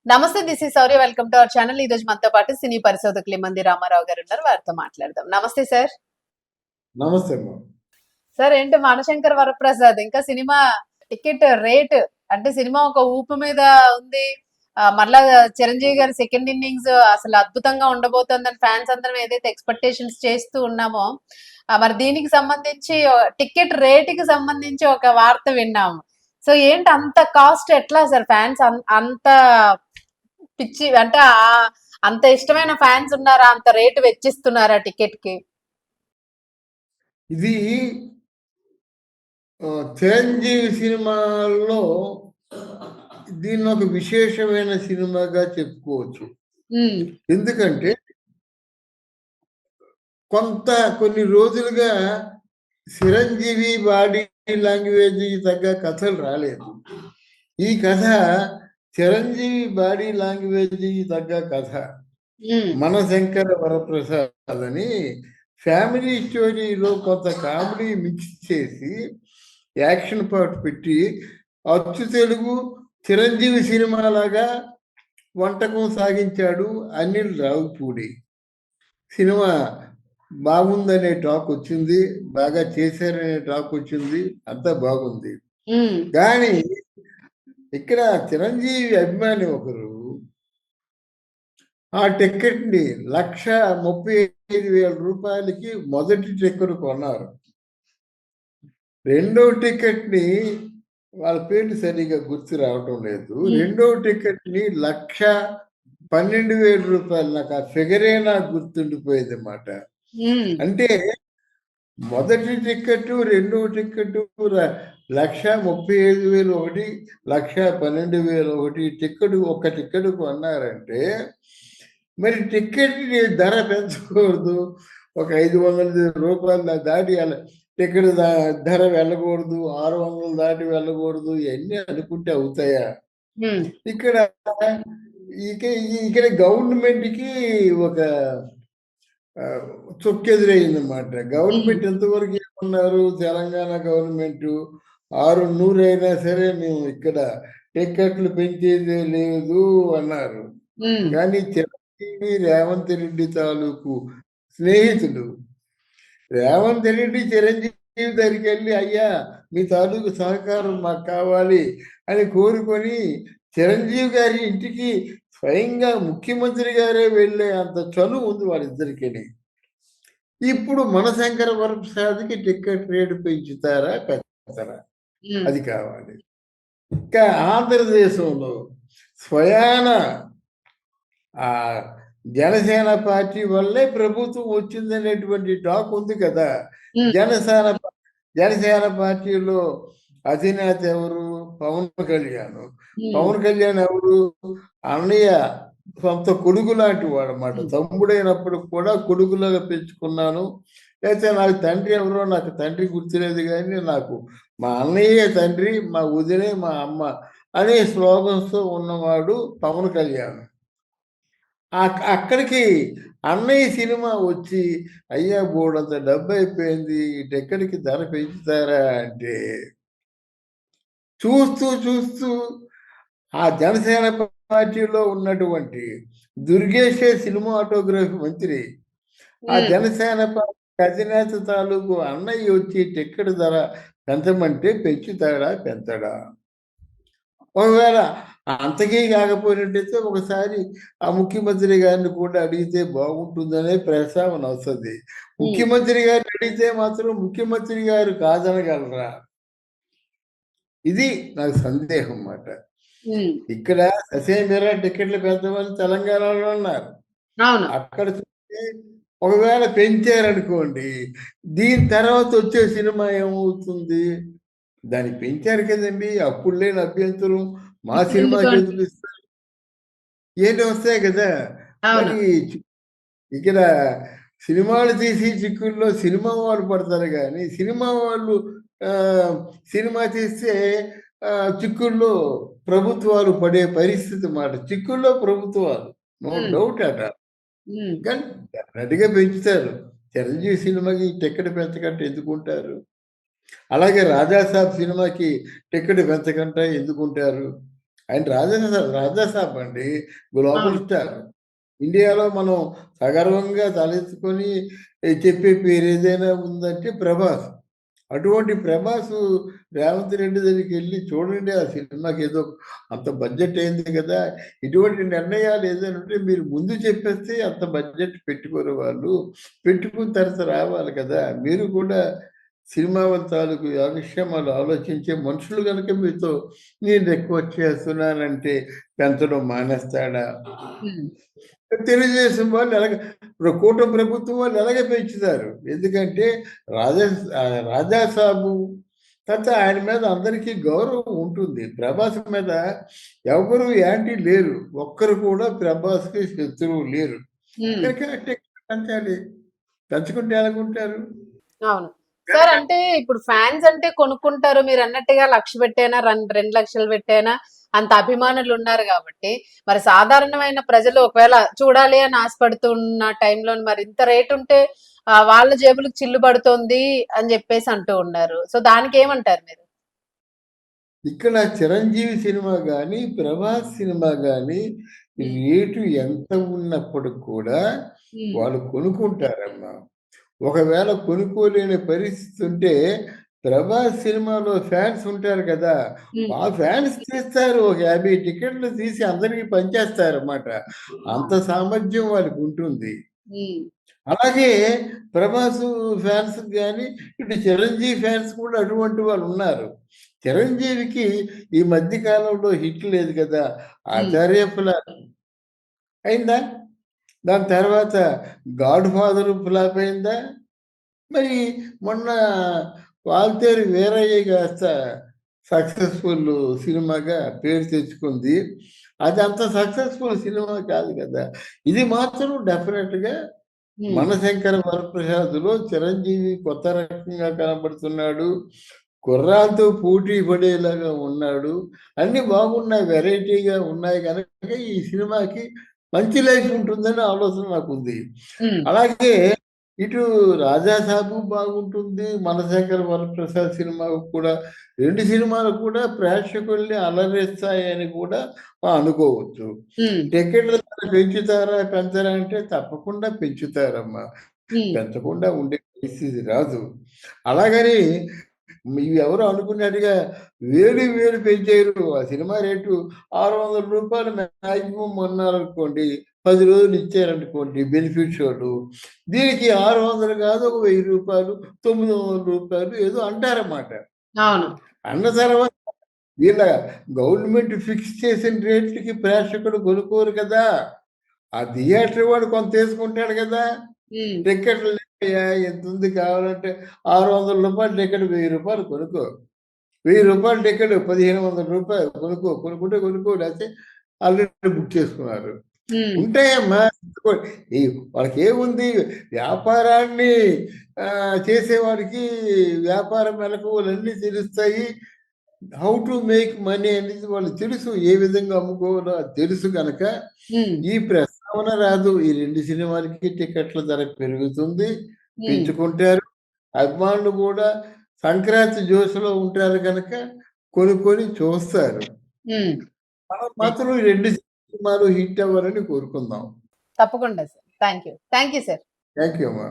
నమస్తే, this is Sourya. Welcome to our channel. ఈ రోజు మనతో పాటు సినీ పరిశోధకులు మంది రామారావు గారు ఉన్నారు. వారితో మాట్లాడదాం. నమస్తే సార్. నమస్తే సార్, ఏంటి మనశంకర్ వరప్రసాద్ ఇంకా సినిమా టికెట్ రేట్ అంటే సినిమా ఒక ఊపు మీద ఉంది. మళ్ళా చిరంజీవి గారి సెకండ్ ఇన్నింగ్స్ అసలు అద్భుతంగా ఉండబోతోందని ఫ్యాన్స్ అందరం ఏదైతే ఎక్స్పెక్టేషన్స్ చేస్తూ ఉన్నామో, మరి దీనికి సంబంధించి టికెట్ రేటుకి సంబంధించి ఒక వార్త విన్నాము. సో ఏంటి అంత కాస్ట్? ఎట్లా సార్ ఫ్యాన్స్ అంత పిచ్చి అంటే అంత ఇష్టమైన ఫ్యాన్స్ ఉన్నారా? అంత రేటు వెచ్చిస్తున్నారా టికెట్ కి? ఇది చిరంజీవి సినిమాల్లో దీన్ని ఒక విశేషమైన సినిమాగా చెప్పుకోవచ్చు. ఎందుకంటే కొన్ని రోజులుగా చిరంజీవి బాడీ లాంగ్వేజ్ తగ్గ కథలు రాలేదు. ఈ కథ చిరంజీవి బాడీ లాంగ్వేజ్ తగ్గ కథ. మనశంకర వరప్రసాద్ అని ఫ్యామిలీ స్టోరీలో కొంత కామెడీ మిక్స్ చేసి యాక్షన్ పార్ట్ పెట్టి అచ్చు తెలుగు చిరంజీవి సినిమా లాగా వంటకం సాగించాడు అనిల్ రావుపూడి. సినిమా బాగుందనే టాక్ వచ్చింది, బాగా చేశారనే టాక్ వచ్చింది, అంతా బాగుంది. కానీ ఇక్కడ చిరంజీవి అభిమాని ఒకరు ఆ టికెట్ ని 1,35,000 రూపాయలకి మొదటి టికెట్ కొన్నారు. రెండో టికెట్ ని వాళ్ళ పేర్లు సరిగా గుర్తు రావటం లేదు. రెండో టికెట్ ని 1,12,000 రూపాయలు. నాకు ఆ ఫిగరే నాకు గుర్తుండిపోయేది అన్నమాట. అంటే మొదటి టికెట్ రెండో టికెట్ 1,35,000 ఒకటి, 1,12,000 ఒకటి టికెట్. ఒక టికెట్ కొన్నారంటే మరి టికెట్ ధర పెంచకూడదు, ఒక 500 రూపాయలు దాటి టికెట్ ధర వెళ్ళకూడదు, 600 దాటి వెళ్ళకూడదు, ఇవన్నీ అనుకుంటే అవుతాయా? ఇక్కడ గవర్నమెంట్ కి ఒక చొక్కెదురైందన్నమాట. గవర్నమెంట్ ఎంతవరకు ఏమన్నారు? తెలంగాణ గవర్నమెంట్ 600 అయినా సరే మేము ఇక్కడ టికెట్లు పెంచేదే లేదు అన్నారు. కానీ చిరంజీవి రేవంత్ రెడ్డి తాలూకు స్నేహితులు రేవంత్ రెడ్డి చిరంజీవి దగ్గరికి వెళ్ళి, అయ్యా మీ తాలూకు సహకారం మాకు కావాలి అని కోరుకొని చిరంజీవి గారి ఇంటికి స్వయంగా ముఖ్యమంత్రి గారే వెళ్ళే అంత చనువు ఉంది వాళ్ళిద్దరికీ. ఇప్పుడు మనశంకర వరప్రసాద్కి టికెట్ రేటు పెంచుతారా పెంచుతారా అది కావాలి. ఇంకా ఆంధ్రదేశంలో స్వయాన ఆ జనసేన పార్టీ వల్లే ప్రభుత్వం వచ్చిందనేటువంటి టాక్ ఉంది కదా. జనసేన పార్టీలో అధినేత ఎవరు? పవన్ కళ్యాణ్. పవన్ కళ్యాణ్ ఎవరు? అన్నయ్య సొంత కొడుకు లాంటి వాడు అన్నమాట. తమ్ముడైనప్పుడు కూడా కొడుకులాగా పెంచుకున్నాను. లేకపోతే నాకు తండ్రి ఎవరో నాకు తండ్రి గుర్తులేదు, కానీ నాకు మా అన్నయ్య తండ్రి, మా వదినే మా అమ్మ అనే స్లోగన్స్ తో ఉన్నవాడు పవన్ కళ్యాణ్. అక్కడికి అన్నయ్య సినిమా వచ్చి, అయ్యా బోడంత డబ్బు అయిపోయింది, ఈ టికెట్కి ధర పెంచుతారా అంటే చూస్తూ ఆ జనసేన పార్టీలో ఉన్నటువంటి దుర్గేషే సినిమాటోగ్రఫీ మంత్రి, ఆ జనసేన పార్టీ అధినేత తాలూకు అన్నయ్య వచ్చి టికెట్ ధర పెంచమంటే పెంచుతాడా పెంచడా? ఒకవేళ అంతకీ కాకపోయినట్టయితే ఒకసారి ఆ ముఖ్యమంత్రి గారిని కూడా అడిగితే బాగుంటుందనే ప్రస్తావన వస్తుంది. ముఖ్యమంత్రి గారిని అడిగితే మాత్రం ముఖ్యమంత్రి గారు కాదనగలరా? ఇది నాకు సందేహం అన్నమాట. ఇక్కడ ససేమిరా టికెట్లు పెంచమని తెలంగాణలో ఉన్నారు. అక్కడ చూస్తే ఒకవేళ పెంచారనుకోండి, దీని తర్వాత వచ్చే సినిమా ఏమవుతుంది? దాన్ని పెంచారు కదండి, అప్పుడు లేని అభ్యంతరం మా సినిమాకి ఎందుకు ఇస్తారు? ఏంటి వస్తాయి కదా. మరి ఇక్కడ సినిమాలు తీసి చిక్కుల్లో సినిమా వాళ్ళు పడతారు, కానీ సినిమా వాళ్ళు సినిమా తీస్తే చిక్కుల్లో ప్రభుత్వాలు పడే పరిస్థితి మాట. చిక్కుల్లో ప్రభుత్వాలు నో డౌట్ అట. కానీ డెఫినెట్గా పెంచుతారు. చిరంజీవి సినిమాకి టికెట్ పెంచకంటే ఎందుకుంటారు? అలాగే రాజాసాబ్ సినిమాకి టికెట్ పెంచకంటే ఎందుకుంటారు? ఆయన రాజాసాబ్ అండి, గ్లోబల్ అవును. స్టార్. ఇండియాలో మనం సగర్వంగా తలెత్తుకొని చెప్పే పేరు ఏదైనా ఉందంటే ప్రభాస్. అటువంటి ప్రభాస్ రేవంత్ రెడ్డి దగ్గరికి వెళ్ళి చూడండి, ఆ సినిమాకి ఏదో అంత బడ్జెట్ అయింది కదా, ఇటువంటి నిర్ణయాలు ఏదైనా ఉంటే మీరు ముందు చెప్పేస్తే అంత బడ్జెట్ పెట్టుకోరు వాళ్ళు, పెట్టుకున్న తర్వాత రావాలి కదా. మీరు కూడా సినిమా తాలూకు యోగక్షేమాలు ఆలోచించే మనుషులు కనుక మీతో నేను రిక్వెస్ట్ చేస్తున్నానంటే పెంచడం మానేస్తాడా? ఉమ్, తెలుగుదేశం వాళ్ళు ఇప్పుడు కూటమి ప్రభుత్వం వాళ్ళు ఎలాగే పెంచుతారు, ఎందుకంటే రాజా రాజాసాబు తర్వాత ఆయన మీద అందరికీ గౌరవం ఉంటుంది. ప్రభాస్ మీద ఎవరు యాంటీ లేరు, ఒక్కరు కూడా ప్రభాస్కి శత్రువు లేరు. ఉమ్. కనుక టికెట్ పెంచాలి, పెంచుకుంటే ఎలాగుంటారు? అవును సార్. అంటే ఇప్పుడు ఫ్యాన్స్ అంటే కొనుక్కుంటారు, మీరు అన్నట్టుగా 1,00,000 పెట్టైనా 2 లక్షలు పెట్టైనా అంత అభిమానులు ఉన్నారు కాబట్టి, మరి సాధారణమైన ప్రజలు ఒకవేళ చూడాలి అని ఆశపడుతున్న టైంలో మరి ఇంత రేట్ ఉంటే వాళ్ళ జేబులకు చిల్లు పడుతోంది అని చెప్పేసి అంటూ ఉన్నారు. సో దానికి ఏమంటారు మీరు? ఇక్కడ చిరంజీవి సినిమా కానీ ప్రభాస్ సినిమా కానీ ఉమ్, రేటు ఎంత ఉన్నప్పుడు కూడా ఉమ్, వాళ్ళు కొనుక్కుంటారమ్మా. ఒకవేళ కొనుక్కోలేని పరిస్థితి ఉంటే ప్రభాస్ సినిమాలో ఫ్యాన్స్ ఉంటారు కదా, ఉమ్, ఆ ఫ్యాన్స్ తీస్తారు, ఒక 50 టికెట్లు తీసి అందరికీ పనిచేస్తారన్నమాట. అంత సామర్థ్యం వాళ్ళకి ఉంటుంది. ఉమ్, అలాగే ప్రభాస్ ఫ్యాన్స్ కానీ ఇటు చిరంజీవి ఫ్యాన్స్ కూడా అటువంటి వాళ్ళు ఉన్నారు. చిరంజీవికి ఈ మధ్య కాలంలో హిట్ లేదు కదా, ఉమ్, ఆచార్య ఫ్లాప్ అయిందా, దాని తర్వాత గాడ్ ఫాదర్ ఫ్లాప్ అయిందా, మరి మొన్న వాల్తేరు వీరయ్య కాస్త సక్సెస్ఫుల్ సినిమాగా పేరు తెచ్చుకుంది. అది అంత సక్సెస్ఫుల్ సినిమా కాదు కదా. ఇది మాత్రం డెఫినెట్గా ఉమ్, మనశంకర వరప్రసాద్లో చిరంజీవి కొత్త రకంగా కనబడుతున్నాడు, కుర్రాలతో పోటీ పడేలాగా ఉన్నాడు, అన్ని బాగున్నాయి, వెరైటీగా ఉన్నాయి కనుక ఈ సినిమాకి మంచి లైఫ్ ఉంటుందని ఆలోచన నాకు ఉంది. ఉమ్, అలాగే ఇటు రాజాసాబు బాగుంటుంది, మనశంకర వరప్రసాద్ సినిమా కూడా, రెండు సినిమాలు కూడా ప్రేక్షకుల్ని అలరిస్తాయని కూడా అనుకోవచ్చు. ఉమ్, టికెట్ల ధర పెంచుతారా పెంచరా అంటే తప్పకుండా పెంచుతారమ్మా, ఉమ్, పెంచకుండా ఉండే పరిస్థితి రాదు. అలాగని మీరు ఎవరు అనుకున్నట్టుగా వేలు వేలు పెంచారు. ఆ సినిమా రేటు 600 రూపాయలు మ్యాక్సిమం అన్నారనుకోండి, 10 రోజులు ఇచ్చారనుకోండి బెనిఫిట్ షోలు, దీనికి 600 కాదు, ఒక 1000 రూపాయలు, 900 రూపాయలు ఏదో అంటారన్నమాట. అవును. అన్న తర్వాత వీళ్ళ గవర్నమెంట్ ఫిక్స్ చేసిన రేట్లకి ప్రేక్షకుడు కొనుక్కోరు కదా, ఆ థియేటర్ వాడు కొంత తీసుకుంటాడు కదా. ఉమ్, టికెట్లు లేవయ్యా, ఎంత ఉంది కావాలంటే 600 రూపాయల టికెట్ 1000 రూపాయలు కొనుక్కో, 1000 రూపాయల టికెట్ 1500 రూపాయలు కొనుక్కో, కొనుక్కుంటే కొనుక్కో, లేకపోతే ఆల్రెడీ బుక్ చేసుకున్నారు. ఉమ్, ఉంటాయమ్మా. ఈ వాళ్ళకి ఏముంది, వ్యాపారాన్ని చేసేవాడికి వ్యాపార మెలకువలన్నీ తెలుస్తాయి, హౌ టు మేక్ మనీ అనేది వాళ్ళు తెలుసు, ఏ విధంగా అమ్ముకోవాలో అది తెలుసు కనుక ఉమ్, ఈ ప్రస్తావన రాదు. ఈ రెండు సినిమాలకి టికెట్ల ధర పెరుగుతుంది, ఉమ్, పెంచుకుంటారు. అభిమానులు కూడా సంక్రాంతి జోష్లో ఉంటారు కనుక కొనుక్కొని చూస్తారు. ఉమ్. మనం మాత్రం ఈ రెండు సినిమాలు హిట్ అవ్వాలని కోరుకుందాం. తప్పకుండా sir. Thank you sir. Thank you అమ్మా.